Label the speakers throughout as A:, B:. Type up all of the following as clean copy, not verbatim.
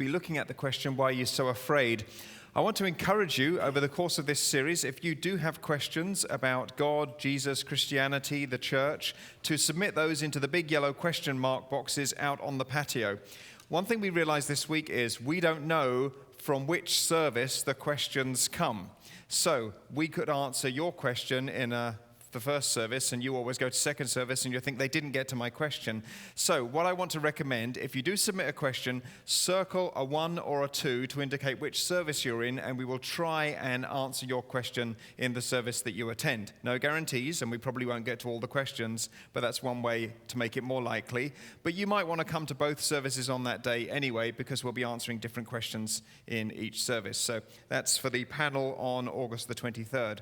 A: be looking at the question, why are you so afraid? I want to encourage you over the course of this series, if you do have questions about God, Jesus, Christianity, the church, to submit those into the big yellow question mark boxes out on the patio. One thing we realized this week is we don't know from which service the questions come. So we could answer your question in the first service, and you always go to second service, and you think they didn't get to my question. So what I want to recommend, if you do submit a question, circle a 1 or a 2 to indicate which service you're in, and we will try and answer your question in the service that you attend. No guarantees, and we probably won't get to all the questions, but that's one way to make it more likely. But you might want to come to both services on that day anyway, because we'll be answering different questions in each service. So that's for the panel on August the 23rd.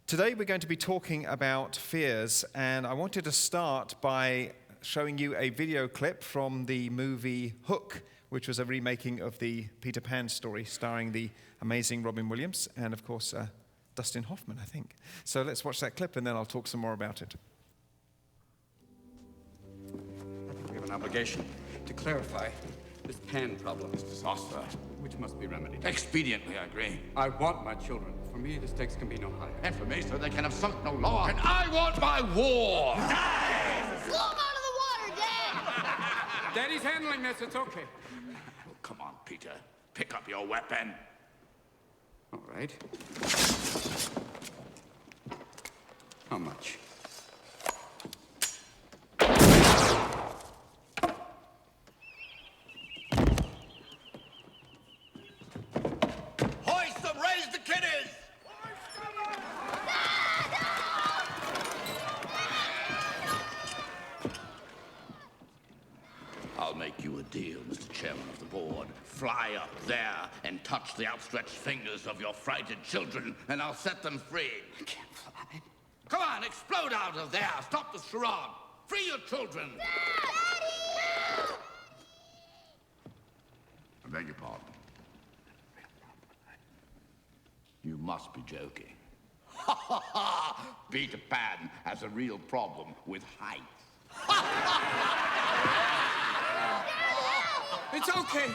A: Today we're going to be talking about fears, and I wanted to start by showing you a video clip from the movie Hook, which was a remaking of the Peter Pan story starring the amazing Robin Williams and, of course, Dustin Hoffman, I think. So let's watch that clip, and then I'll talk some more about it.
B: I think we have an obligation to clarify this Pan problem.
C: This disaster,
B: which must be remedied.
C: expediently, I agree.
B: I want my children. For me, the stakes can be no higher.
C: And for me, so they can have sunk no lower. And I want my war!
D: Blow him out of the water, Dad!
B: Daddy's handling this. It's okay.
C: Oh, come on, Peter. Pick up your weapon.
B: All right. How much?
C: Hoist them! Raise the kiddies! I'll make you a deal, Mr. Chairman of the board. Fly up there and touch the outstretched fingers of your frightened children, and I'll set them free.
D: I can't fly.
C: Come on, explode out of there. Stop the charade. Free your children.
D: Daddy!
C: I beg your pardon. You must be joking. Ha ha ha! Peter Pan has a real problem with height.
B: It's okay.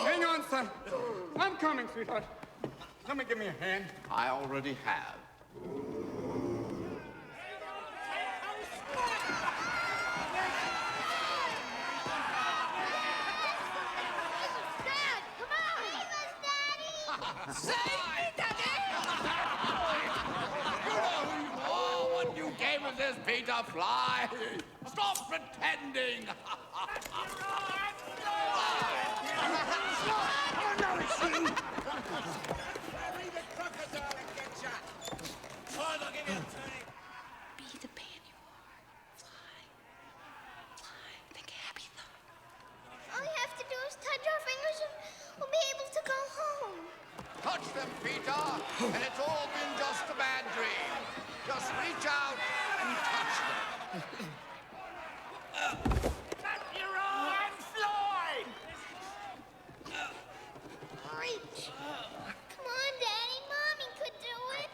B: Hang on, son. I'm coming, sweetheart. Let me give me a hand.
C: I already have.
D: Dad, come on! Daddy!
C: Say, Daddy! You know who you are. What new game is this, Peter? Fly! Stop pretending!
D: Be the Pan you are. Fly. Fly. Think happy thought. All you have to do is touch our fingers and we'll be able to go home.
C: Touch them, Peter, and it's all been just a bad dream. Just reach out and touch them.
E: Your arms, Floyd!
D: Reach. Come on, Daddy. Mommy could do it.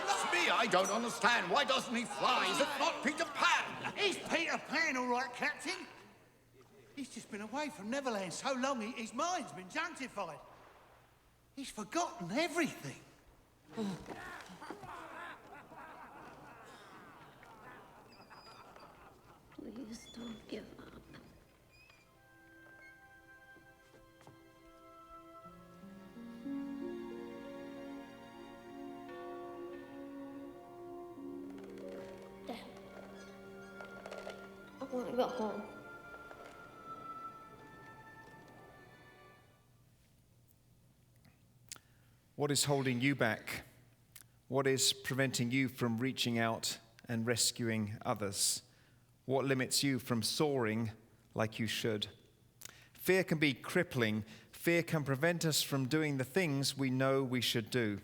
C: It's me, I don't understand. Why doesn't he fly? Is it not Peter Pan?
E: He's Peter Pan, all right, Captain. He's just been away from Neverland so long, his mind's been junkified. He's forgotten everything.
D: Please don't give up. Dad, I want to go home.
A: What is holding you back? What is preventing you from reaching out and rescuing others? What limits you from soaring like you should? Fear can be crippling. Fear can prevent us from doing the things we know we should do.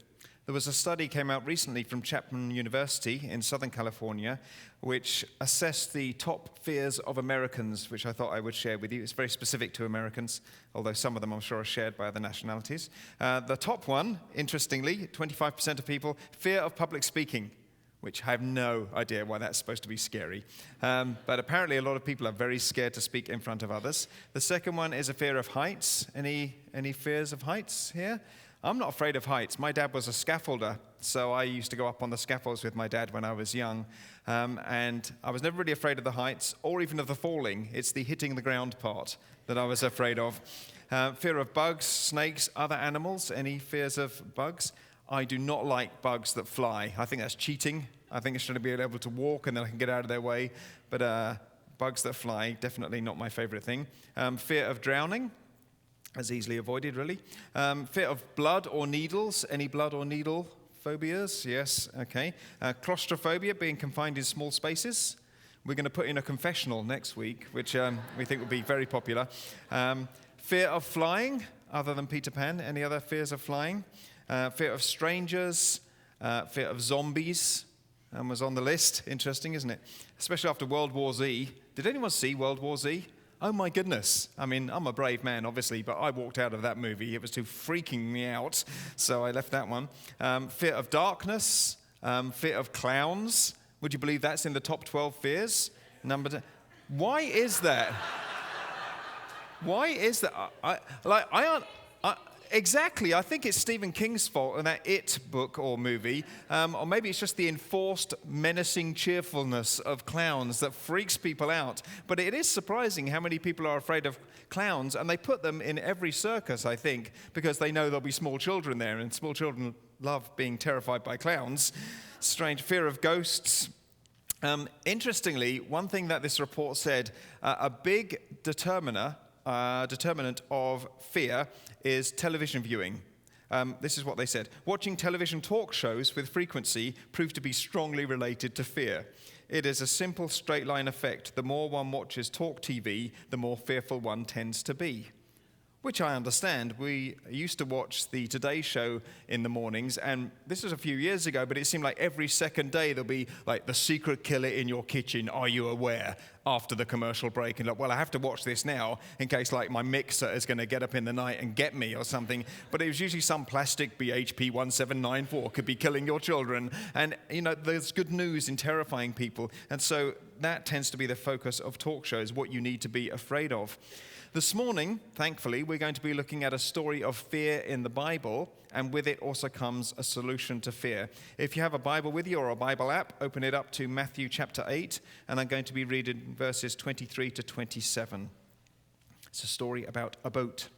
A: There was a study came out recently from Chapman University in Southern California, which assessed the top fears of Americans, which I thought I would share with you. It's very specific to Americans, although some of them I'm sure are shared by other nationalities. The top one, interestingly, 25% of people, fear of public speaking. which I have no idea why that's supposed to be scary. But apparently a lot of people are very scared to speak in front of others. The second one is a fear of heights. Any fears of heights here? I'm not afraid of heights. My dad was a scaffolder, so I used to go up on the scaffolds with my dad when I was young. And I was never really afraid of the heights or even of the falling. It's the hitting the ground part that I was afraid of. Fear of bugs, snakes, other animals. Any fears of bugs? I do not like bugs that fly. I think that's cheating. I think I should be able to walk and then I can get out of their way. But bugs that fly, definitely not my favorite thing. Fear of drowning. As easily avoided, really. Fear of blood or needles. Any blood or needle phobias? Yes, okay. Claustrophobia, being confined in small spaces. We're going to put in a confessional next week, which we think will be very popular. Fear of flying, other than Peter Pan. Any other fears of flying? Fear of strangers. Fear of zombies was on the list. Interesting, isn't it? Especially after World War Z. Did anyone see World War Z? Oh my goodness. I mean, I'm a brave man, obviously, but I walked out of that movie. It was too freaking me out, so I left that one. Fear of darkness, fear of clowns. Would you believe that's in the top 12 fears? Why is that? Why is that? Exactly. I think it's Stephen King's fault in that It book or movie, or maybe it's just the enforced menacing cheerfulness of clowns that freaks people out. But it is surprising how many people are afraid of clowns, and they put them in every circus, I think, because they know there'll be small children there, and small children love being terrified by clowns. Strange. Fear of ghosts. Interestingly, one thing that this report said, a big determinant of fear is television viewing. This is what they said. Watching television talk shows with frequency proved to be strongly related to fear. It is a simple straight line effect. The more one watches talk TV, the more fearful one tends to be. Which I understand. We used to watch the Today Show in the mornings, and this was a few years ago, but it seemed like every second day there'll be like the secret killer in your kitchen, are you aware? After the commercial break, and like, well, I have to watch this now in case like my mixer is going to get up in the night and get me or something. But it was usually some plastic BHP 1794 could be killing your children. And, you know, there's good news in terrifying people. And so that tends to be the focus of talk shows, what you need to be afraid of. This morning, thankfully, we're going to be looking at a story of fear in the Bible, and with it also comes a solution to fear. If you have a Bible with you or a Bible app, open it up to Matthew chapter 8, and I'm going to be reading verses 23 to 27. It's a story about a boat.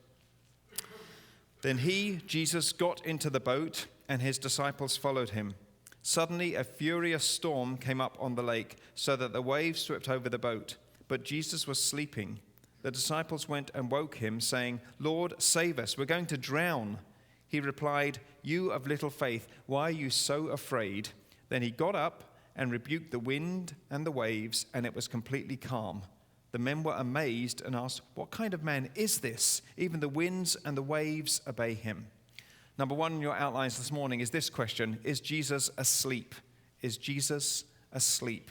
A: Then he, Jesus, got into the boat, and his disciples followed him. Suddenly, a furious storm came up on the lake, so that the waves swept over the boat. But Jesus was sleeping. The disciples went and woke him, saying, "Lord, save us, we're going to drown." He replied, "You of little faith, why are you so afraid?" Then he got up and rebuked the wind and the waves, and it was completely calm. The men were amazed and asked, "What kind of man is this? Even the winds and the waves obey him." Number one in your outlines this morning is this question: is Jesus asleep? Is Jesus asleep?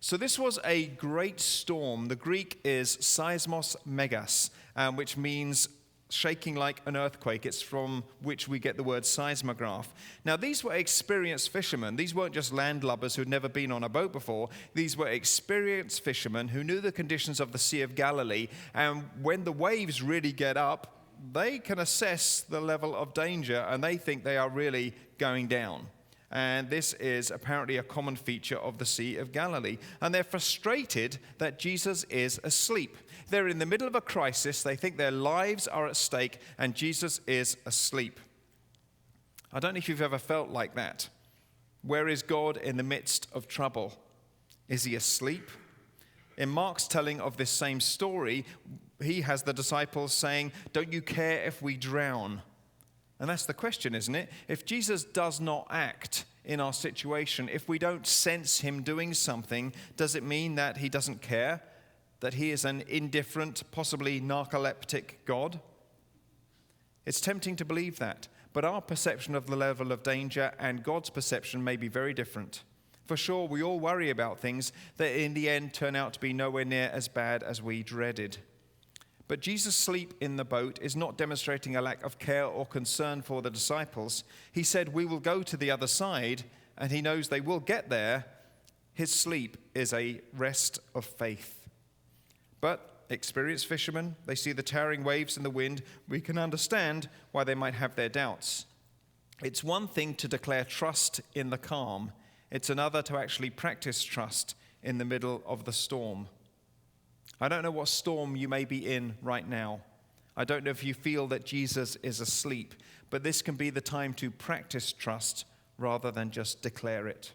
A: So this was a great storm. The Greek is seismos megas, which means shaking like an earthquake. It's from which we get the word seismograph. Now, these were experienced fishermen. These weren't just landlubbers who'd never been on a boat before. These were experienced fishermen who knew the conditions of the Sea of Galilee. And when the waves really get up, they can assess the level of danger, and they think they are really going down. And this is apparently a common feature of the Sea of Galilee. And they're frustrated that Jesus is asleep. They're in the middle of a crisis. They think their lives are at stake, and Jesus is asleep. I don't know if you've ever felt like that. Where is God in the midst of trouble? Is he asleep? In Mark's telling of this same story, he has the disciples saying, "Don't you care if we drown?" And that's the question, isn't it? If Jesus does not act in our situation, if we don't sense him doing something, does it mean that he doesn't care? That he is an indifferent, possibly narcoleptic God? It's tempting to believe that, but our perception of the level of danger and God's perception may be very different. For sure, we all worry about things that in the end turn out to be nowhere near as bad as we dreaded. But Jesus' sleep in the boat is not demonstrating a lack of care or concern for the disciples. He said, "We will go to the other side," and he knows they will get there, his sleep is a rest of faith. But experienced fishermen, they see the towering waves in the wind. We can understand why they might have their doubts. It's one thing to declare trust in the calm. It's another to actually practice trust in the middle of the storm. I don't know what storm you may be in right now. I don't know if you feel that Jesus is asleep, but this can be the time to practice trust rather than just declare it.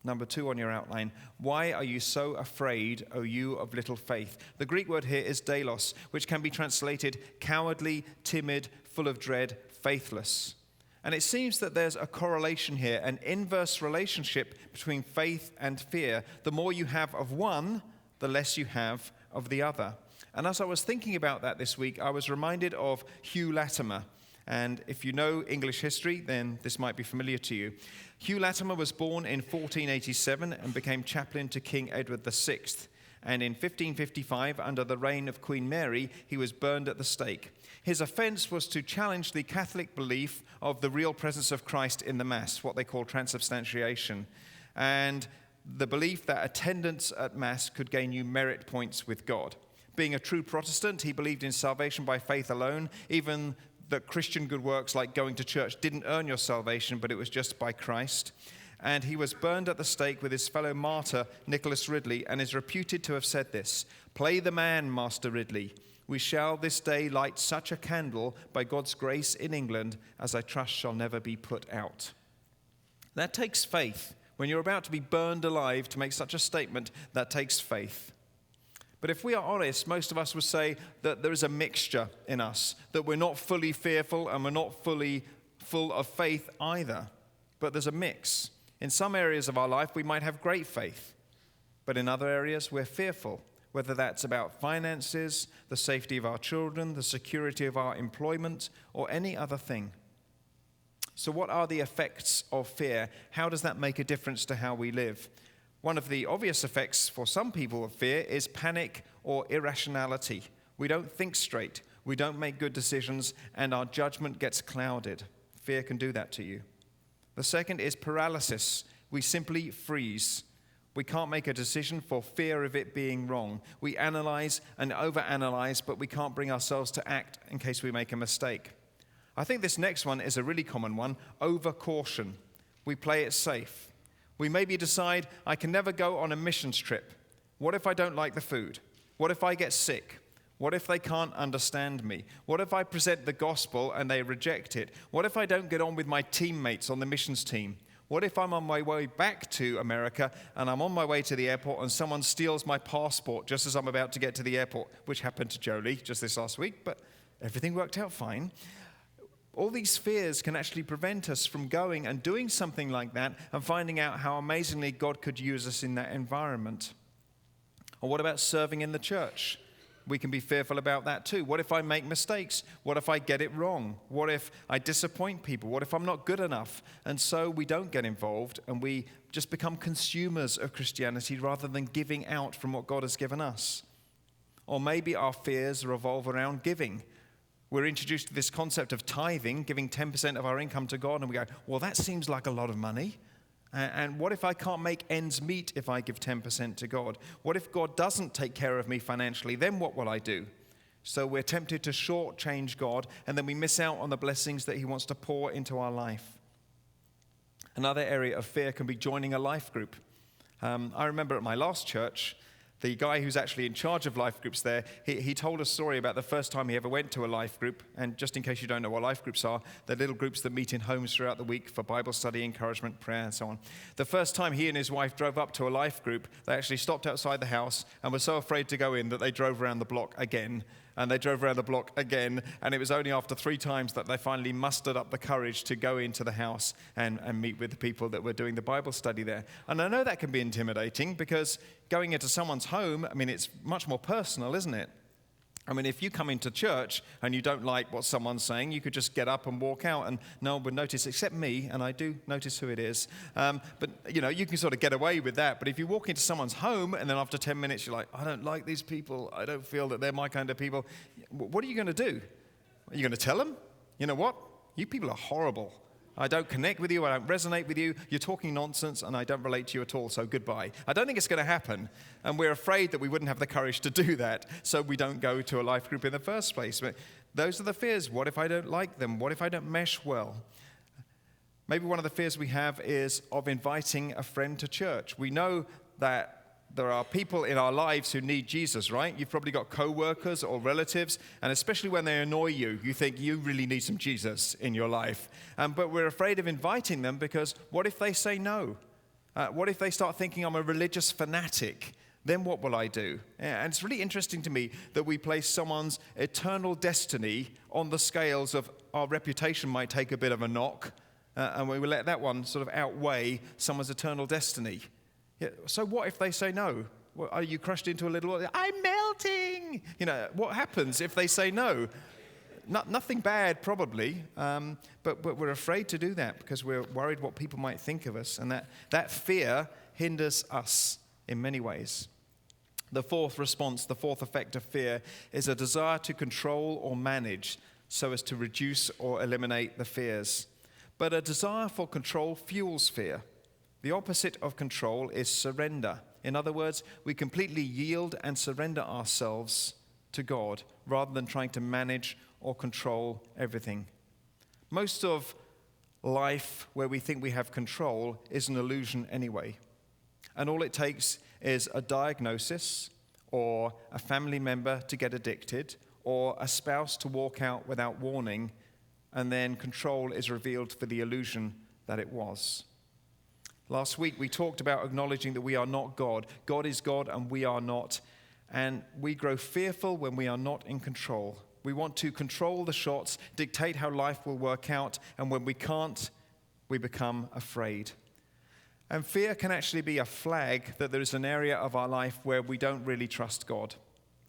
A: Number 2 on your outline, why are you so afraid, O you of little faith? The Greek word here is deilos, which can be translated cowardly, timid, full of dread, faithless. And it seems that there's a correlation here, an inverse relationship between faith and fear. The more you have of one, the less you have of the other. And as I was thinking about that this week, I was reminded of Hugh Latimer. And if you know English history, then this might be familiar to you. Hugh Latimer was born in 1487 and became chaplain to King Edward VI. And in 1555, under the reign of Queen Mary, he was burned at the stake. His offense was to challenge the Catholic belief of the real presence of Christ in the Mass, what they call transubstantiation, and the belief that attendance at Mass could gain you merit points with God. Being a true Protestant, he believed in salvation by faith alone, even that Christian good works like going to church didn't earn your salvation, but it was just by Christ. And he was burned at the stake with his fellow martyr, Nicholas Ridley, and is reputed to have said this: "Play the man, Master Ridley. We shall this day light such a candle by God's grace in England as I trust shall never be put out." That takes faith. When you're about to be burned alive, to make such a statement, that takes faith. But if we are honest, most of us would say that there is a mixture in us, that we're not fully fearful and we're not fully full of faith either. But there's a mix. In some areas of our life, we might have great faith, but in other areas, we're fearful, whether that's about finances, the safety of our children, the security of our employment, or any other thing. So what are the effects of fear? How does that make a difference to how we live? One of the obvious effects for some people of fear is panic or irrationality. We don't think straight, we don't make good decisions, and our judgment gets clouded. Fear can do that to you. The second is paralysis. We simply freeze. We can't make a decision for fear of it being wrong. We analyze and overanalyze, but we can't bring ourselves to act in case we make a mistake. I think this next one is a really common one, over-caution. We play it safe. We maybe decide, I can never go on a missions trip. What if I don't like the food? What if I get sick? What if they can't understand me? What if I present the gospel and they reject it? What if I don't get on with my teammates on the missions team? What if I'm on my way back to America and I'm on my way to the airport and someone steals my passport just as I'm about to get to the airport, which happened to Jolie just this last week, but everything worked out fine. All these fears can actually prevent us from going and doing something like that and finding out how amazingly God could use us in that environment. Or what about serving in the church? We can be fearful about that too. What if I make mistakes? What if I get it wrong? What if I disappoint people? What if I'm not good enough? And so we don't get involved and we just become consumers of Christianity rather than giving out from what God has given us. Or maybe our fears revolve around giving. We're introduced to this concept of tithing, giving 10% of our income to God, and we go, well, that seems like a lot of money. And what if I can't make ends meet if I give 10% to God? What if God doesn't take care of me financially? Then what will I do? So we're tempted to shortchange God, and then we miss out on the blessings that he wants to pour into our life. Another area of fear can be joining a life group. I remember at my last church, the guy who's actually in charge of life groups there, he told a story about the first time he ever went to a life group. And just in case you don't know what life groups are, they're little groups that meet in homes throughout the week for Bible study, encouragement, prayer, and so on. The first time he and his wife drove up to a life group, they actually stopped outside the house and were so afraid to go in that they drove around the block again. And they drove around the block again, and it was only after 3 times that they finally mustered up the courage to go into the house and meet with the people that were doing the Bible study there. And I know that can be intimidating because going into someone's home, I mean, it's much more personal, isn't it? I mean, if you come into church and you don't like what someone's saying, you could just get up and walk out and no one would notice, except me, and I do notice who it is. But, you can sort of get away with that. But if you walk into someone's home and then after 10 minutes you're like, I don't like these people, I don't feel that they're my kind of people, what are you going to do? Are you going to tell them? You know what? You people are horrible. I don't connect with you, I don't resonate with you, you're talking nonsense, and I don't relate to you at all, so goodbye. I don't think it's going to happen, and we're afraid that we wouldn't have the courage to do that, so we don't go to a life group in the first place. But those are the fears. What if I don't like them? What if I don't mesh well? Maybe one of the fears we have is of inviting a friend to church. We know that there are people in our lives who need Jesus, right? You've probably got co-workers or relatives, and especially when they annoy you, you think you really need some Jesus in your life. But we're afraid of inviting them because what if they say no? What if they start thinking I'm a religious fanatic? Then what will I do? And it's really interesting to me that we place someone's eternal destiny on the scales of our reputation might take a bit of a knock, and we will let that one sort of outweigh someone's eternal destiny. Yeah, so what if they say no? Well, are you crushed into a little, I'm melting? You know, what happens if they say no? Nothing bad, probably, but we're afraid to do that because we're worried what people might think of us, and that fear hinders us in many ways. The fourth response, the fourth effect of fear, is a desire to control or manage so as to reduce or eliminate the fears. But a desire for control fuels fear. The opposite of control is surrender. In other words, we completely yield and surrender ourselves to God rather than trying to manage or control everything. Most of life where we think we have control is an illusion anyway. And all it takes is a diagnosis or a family member to get addicted or a spouse to walk out without warning, and then control is revealed for the illusion that it was. Last week, we talked about acknowledging that we are not God. God is God and we are not. And we grow fearful when we are not in control. We want to control the shots, dictate how life will work out, and when we can't, we become afraid. And fear can actually be a flag that there is an area of our life where we don't really trust God.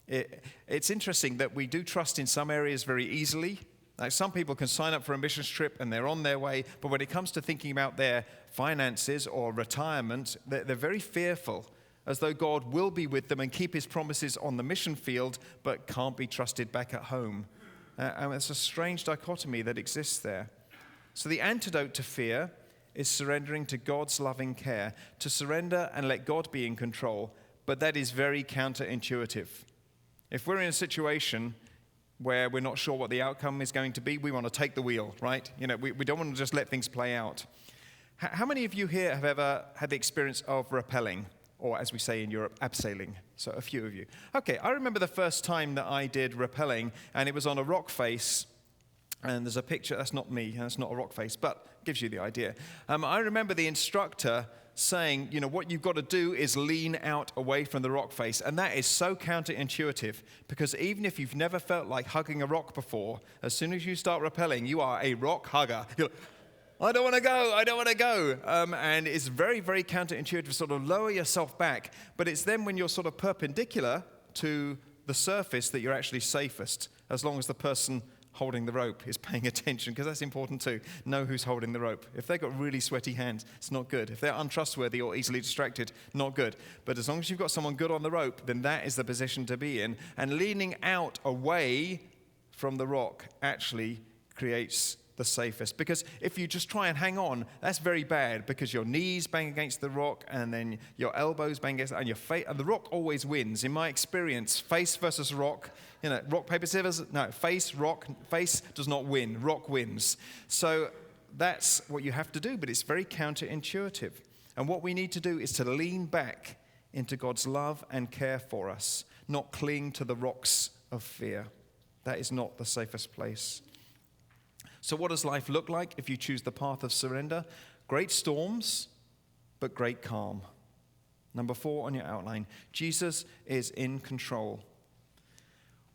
A: It's interesting that we do trust in some areas very easily. Like some people can sign up for a missions trip and they're on their way, but when it comes to thinking about their finances or retirement, they're very fearful, as though God will be with them and keep his promises on the mission field, but can't be trusted back at home. And it's a strange dichotomy that exists there. So the antidote to fear is surrendering to God's loving care, to surrender and let God be in control, but that is very counterintuitive. If we're in a situation where we're not sure what the outcome is going to be, we want to take the wheel, right? You know, we don't want to just let things play out. How many of you here have ever had the experience of rappelling, or as we say in Europe, abseiling? So a few of you. Okay, I remember the first time that I did rappelling, and it was on a rock face, and there's a picture, that's not me, that's not a rock face, but gives you the idea. I remember the instructor saying, you know, what you've got to do is lean out away from the rock face. And that is so counterintuitive, because even if you've never felt like hugging a rock before, as soon as you start rappelling, you are a rock hugger. You're like, I don't want to go. And it's very, very counterintuitive to sort of lower yourself back. But it's then when you're sort of perpendicular to the surface that you're actually safest, as long as the person holding the rope is paying attention, because that's important too. Know who's holding the rope. If they've got really sweaty hands, it's not good. If they're untrustworthy or easily distracted, not good. But as long as you've got someone good on the rope, then that is the position to be in. And leaning out away from the rock actually creates the safest. Because if you just try and hang on, that's very bad, because your knees bang against the rock and then your elbows bang against it, and your face, and the rock always wins. In my experience, face versus rock, you know, rock, paper, scissors, no, face, rock, face does not win, rock wins. So that's what you have to do, but it's very counterintuitive. And what we need to do is to lean back into God's love and care for us, not cling to the rocks of fear. That is not the safest place. So what does life look like if you choose the path of surrender? Great storms, but great calm. Number 4 on your outline, Jesus is in control.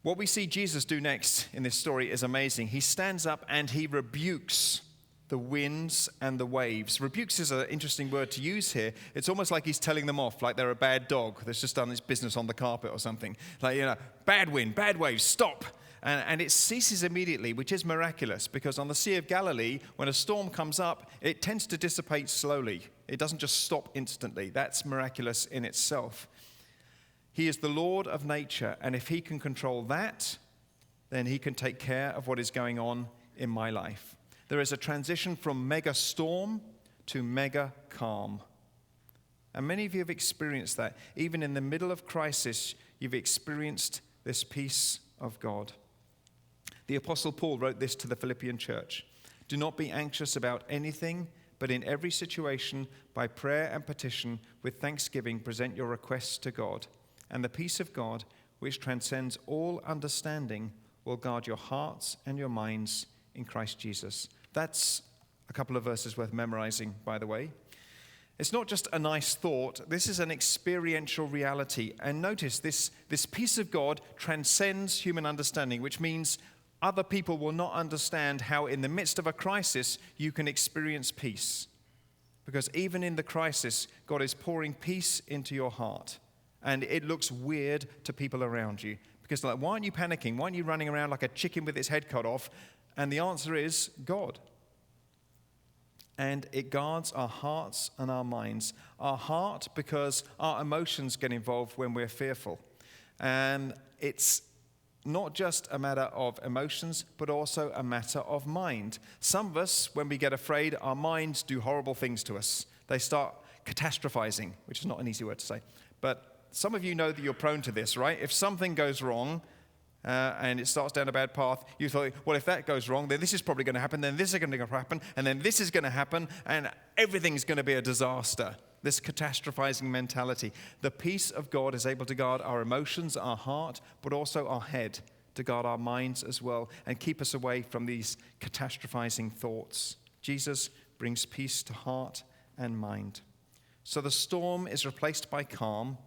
A: What we see Jesus do next in this story is amazing. He stands up and he rebukes the winds and the waves. Rebukes is an interesting word to use here. It's almost like he's telling them off, like they're a bad dog that's just done its business on the carpet or something. Like, you know, bad wind, bad waves, stop. And it ceases immediately, which is miraculous, because on the Sea of Galilee, when a storm comes up, it tends to dissipate slowly. It doesn't just stop instantly. That's miraculous in itself. He is the Lord of nature, and if he can control that, then he can take care of what is going on in my life. There is a transition from mega storm to mega calm. And many of you have experienced that. Even in the middle of crisis, you've experienced this peace of God. The Apostle Paul wrote this to the Philippian church. Do not be anxious about anything, but in every situation, by prayer and petition, with thanksgiving, present your requests to God. And the peace of God, which transcends all understanding, will guard your hearts and your minds in Christ Jesus. That's a couple of verses worth memorizing, by the way. It's not just a nice thought. This is an experiential reality. And notice this peace of God transcends human understanding, which means other people will not understand how in the midst of a crisis you can experience peace. Because even in the crisis, God is pouring peace into your heart. And it looks weird to people around you. Because they're like, why aren't you panicking? Why aren't you running around like a chicken with its head cut off? And the answer is God. And it guards our hearts and our minds. Our heart, because our emotions get involved when we're fearful. And it's not just a matter of emotions, but also a matter of mind. Some of us, when we get afraid, our minds do horrible things to us. They start catastrophizing, which is not an easy word to say. But some of you know that you're prone to this, right? If something goes wrong, and it starts down a bad path, you thought, well, if that goes wrong, then this is probably going to happen, then this is going to happen, and then this is going to happen, and everything's going to be a disaster. This catastrophizing mentality. The peace of God is able to guard our emotions, our heart, but also our head, to guard our minds as well, and keep us away from these catastrophizing thoughts. Jesus brings peace to heart and mind. So the storm is replaced by calm,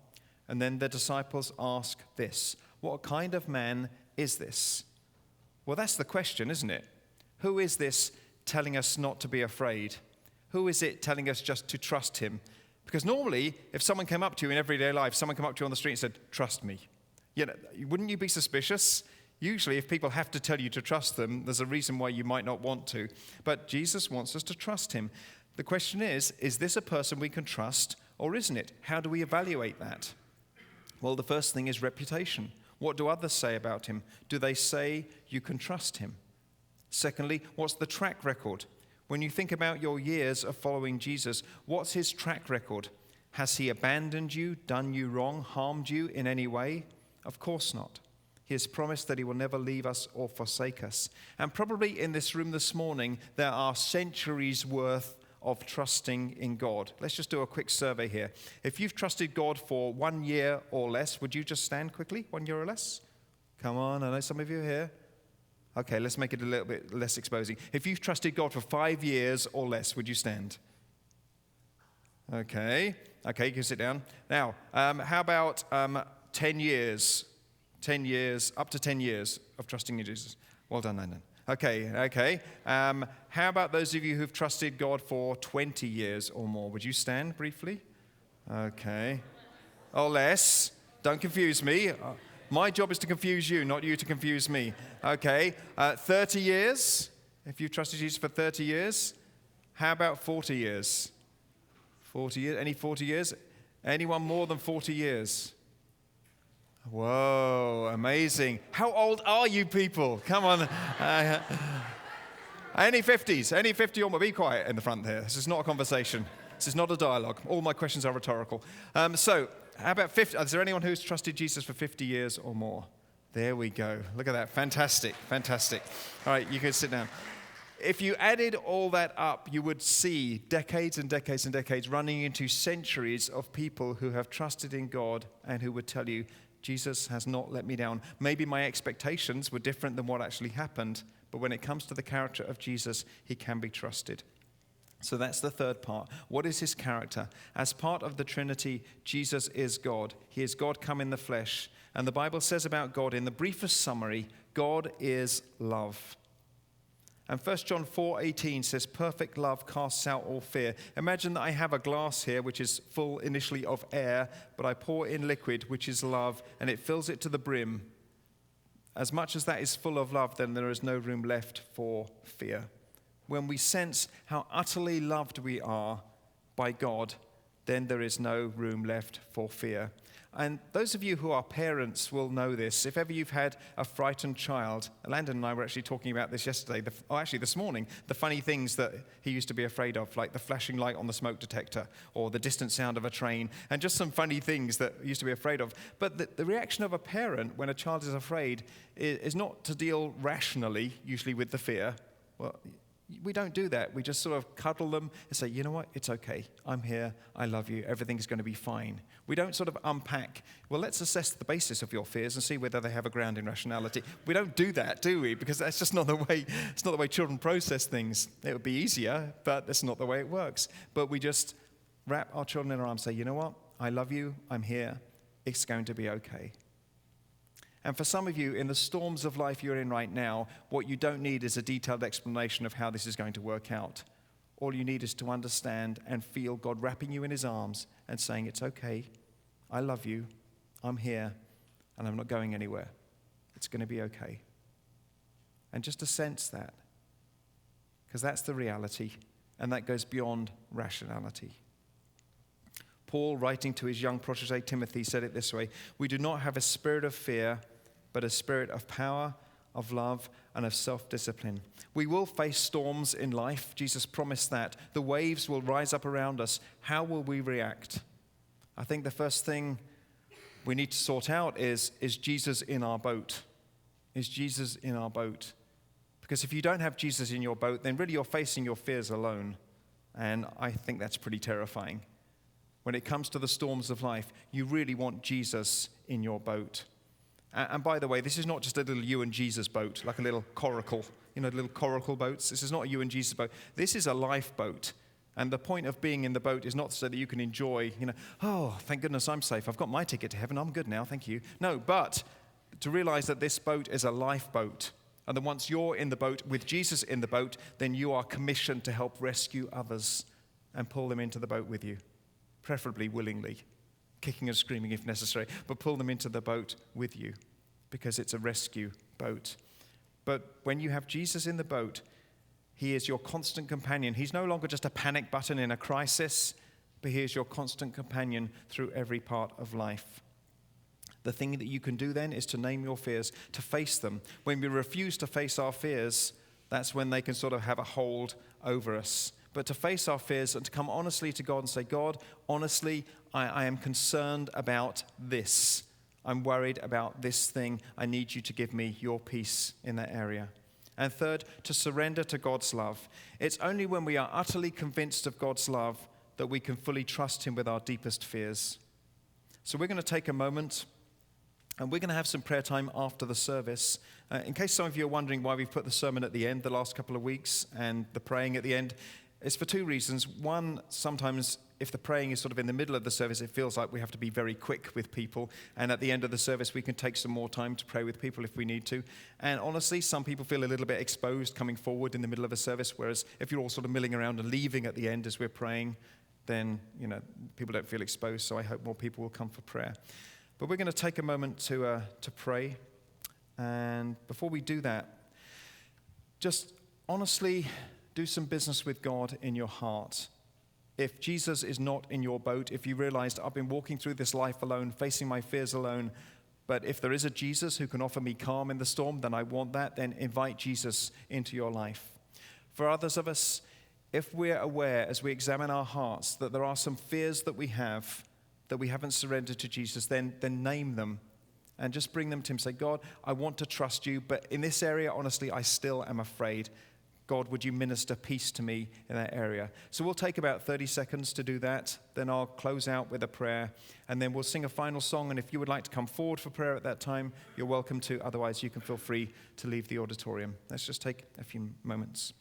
A: and then the disciples ask this: what kind of man is this? Well, that's the question, isn't it? Who is this telling us not to be afraid? Who is it telling us just to trust him? Because normally, if someone came up to you in everyday life, someone came up to you on the street and said, trust me. Wouldn't you be suspicious? Usually, if people have to tell you to trust them, there's a reason why you might not want to. But Jesus wants us to trust him. The question is this a person we can trust or isn't it? How do we evaluate that? Well, the first thing is reputation. What do others say about him? Do they say you can trust him? Secondly, what's the track record? When you think about your years of following Jesus, what's his track record? Has he abandoned you, done you wrong, harmed you in any way? Of course not. He has promised that he will never leave us or forsake us. And probably in this room this morning, there are centuries worth of trusting in God. Let's just do a quick survey here. If you've trusted God for 1 year or less, would you just stand quickly? 1 year or less? Come on, I know some of you are here. Okay, let's make it a little bit less exposing. If you've trusted God for 5 years or less, would you stand? Okay, you can sit down. Now, how about 10 years? 10 years, up to 10 years of trusting in Jesus. Well done, Landon. Okay. How about those of you who've trusted God for 20 years or more? Would you stand briefly? Okay. Or less. Don't confuse me. My job is to confuse you, not you to confuse me. Okay. 30 years. If you've trusted Jesus for 30 years. How about 40 years? 40 years. Any 40 years? Anyone more than 40 years? Whoa, amazing. How old are you people? Come on. Any 50s? Any 50 or more? Be quiet in the front here. This is not a conversation. This is not a dialogue. All my questions are rhetorical. So, how about 50? Is there anyone who's trusted Jesus for 50 years or more? There we go. Look at that. Fantastic. All right, you can sit down. If you added all that up, you would see decades and decades and decades running into centuries of people who have trusted in God and who would tell you, Jesus has not let me down. Maybe my expectations were different than what actually happened, but when it comes to the character of Jesus, he can be trusted. So that's the third part. What is his character? As part of the Trinity, Jesus is God. He is God come in the flesh. And the Bible says about God, in the briefest summary, God is love. And 1 John 4:18 says, perfect love casts out all fear. Imagine that I have a glass here, which is full initially of air, but I pour in liquid, which is love, and it fills it to the brim. As much as that is full of love, then there is no room left for fear. When we sense how utterly loved we are by God, then there is no room left for fear. And those of you who are parents will know this. If ever you've had a frightened child, Landon and I were actually talking about this yesterday, this morning, the funny things that he used to be afraid of, like the flashing light on the smoke detector or the distant sound of a train, and just some funny things that he used to be afraid of. But the reaction of a parent when a child is afraid is not to deal rationally, usually with the fear. Well, we don't do that. We just sort of cuddle them and say, you know what, it's okay. I'm here. I love you. Everything's going to be fine. We don't sort of unpack, well, let's assess the basis of your fears and see whether they have a ground in rationality. We don't do that, do we? Because that's just not the way, it's not the way children process things. It would be easier, but that's not the way it works. But we just wrap our children in our arms and say, you know what, I love you. I'm here. It's going to be okay. And for some of you, in the storms of life you're in right now, what you don't need is a detailed explanation of how this is going to work out. All you need is to understand and feel God wrapping you in his arms and saying, it's okay, I love you, I'm here, and I'm not going anywhere. It's going to be okay. And just to sense that, because that's the reality, and that goes beyond rationality. Paul, writing to his young protege Timothy, said it this way: we do not have a spirit of fear, but a spirit of power, of love, and of self-discipline. We will face storms in life. Jesus promised that. The waves will rise up around us. How will we react? I think the first thing we need to sort out is Jesus in our boat? Is Jesus in our boat? Because if you don't have Jesus in your boat, then really you're facing your fears alone. And I think that's pretty terrifying. When it comes to the storms of life, you really want Jesus in your boat. And by the way, this is not just a little you and Jesus boat, like a little coracle, little coracle boats. This is not a you and Jesus boat. This is a lifeboat. And the point of being in the boat is not so that you can enjoy, oh, thank goodness I'm safe. I've got my ticket to heaven. I'm good now. Thank you. No, but to realize that this boat is a lifeboat. And that once you're in the boat with Jesus in the boat, then you are commissioned to help rescue others and pull them into the boat with you. Preferably willingly, kicking and screaming if necessary, but pull them into the boat with you because it's a rescue boat. But when you have Jesus in the boat, he is your constant companion. He's no longer just a panic button in a crisis, but he is your constant companion through every part of life. The thing that you can do then is to name your fears, to face them. When we refuse to face our fears, that's when they can sort of have a hold over us. But to face our fears and to come honestly to God and say, God, honestly, I am concerned about this. I'm worried about this thing. I need you to give me your peace in that area. And third, to surrender to God's love. It's only when we are utterly convinced of God's love that we can fully trust him with our deepest fears. So we're going to take a moment and we're going to have some prayer time after the service. In case some of you are wondering why we've put the sermon at the end the last couple of weeks and the praying at the end, it's for two reasons. One, sometimes if the praying is sort of in the middle of the service, it feels like we have to be very quick with people. And at the end of the service, we can take some more time to pray with people if we need to. And honestly, some people feel a little bit exposed coming forward in the middle of a service, whereas if you're all sort of milling around and leaving at the end as we're praying, then, people don't feel exposed. So I hope more people will come for prayer. But we're going to take a moment to pray. And before we do that, just honestly do some business with God in your heart. If Jesus is not in your boat, if you realized I've been walking through this life alone, facing my fears alone, but if there is a Jesus who can offer me calm in the storm, then I want that, then invite Jesus into your life. For others of us, if we're aware as we examine our hearts that there are some fears that we have that we haven't surrendered to Jesus, then name them and just bring them to him. Say, God, I want to trust you, but in this area, honestly, I still am afraid. God, would you minister peace to me in that area? So we'll take about 30 seconds to do that. Then I'll close out with a prayer. And then we'll sing a final song. And if you would like to come forward for prayer at that time, you're welcome to. Otherwise, you can feel free to leave the auditorium. Let's just take a few moments.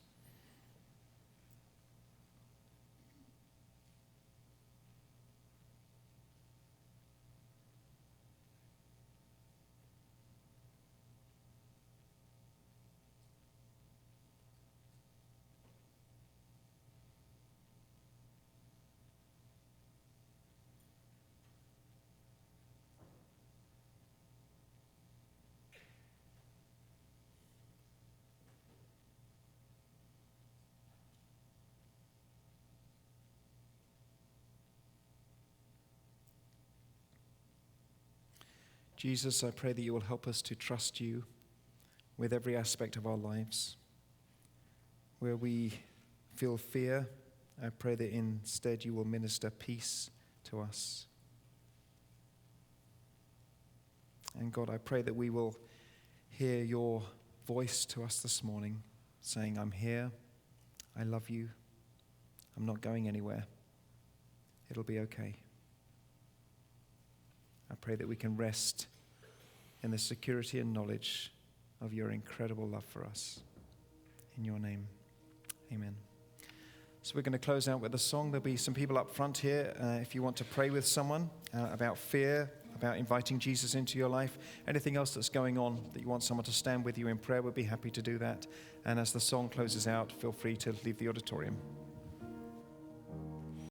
A: Jesus, I pray that you will help us to trust you with every aspect of our lives. Where we feel fear, I pray that instead you will minister peace to us. And God, I pray that we will hear your voice to us this morning, saying, I'm here, I love you, I'm not going anywhere, it'll be okay. I pray that we can rest in the security and knowledge of your incredible love for us. In your name, amen. So we're going to close out with a song. There'll be some people up front here. If you want to pray with someone about fear, about inviting Jesus into your life, anything else that's going on that you want someone to stand with you in prayer, we'll be happy to do that. And as the song closes out, feel free to leave the auditorium.